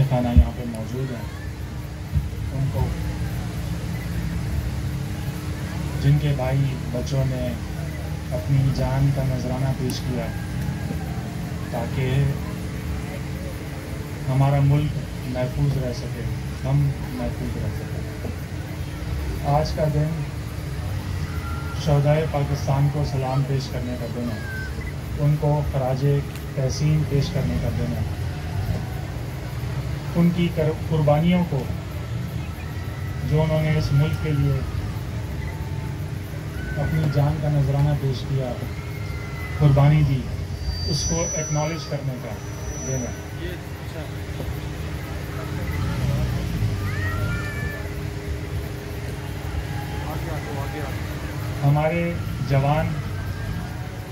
खाना यहाँ पे मौजूद हैं, उनको जिनके भाई बच्चों ने अपनी जान का नजराना पेश किया ताकि हमारा मुल्क महफूज रह सके, हम महफूज रह सके। आज का दिन शहदाए पाकिस्तान को सलाम पेश करने का दिन है, उनको खराजे तहसीन पेश करने का दिन है। उनकी कुर्बानियों को, जो उन्होंने इस मुल्क के लिए अपनी जान का नजराना पेश किया, कुर्बानी दी, उसको एक्नॉलेज करने का दिन है। हमारे जवान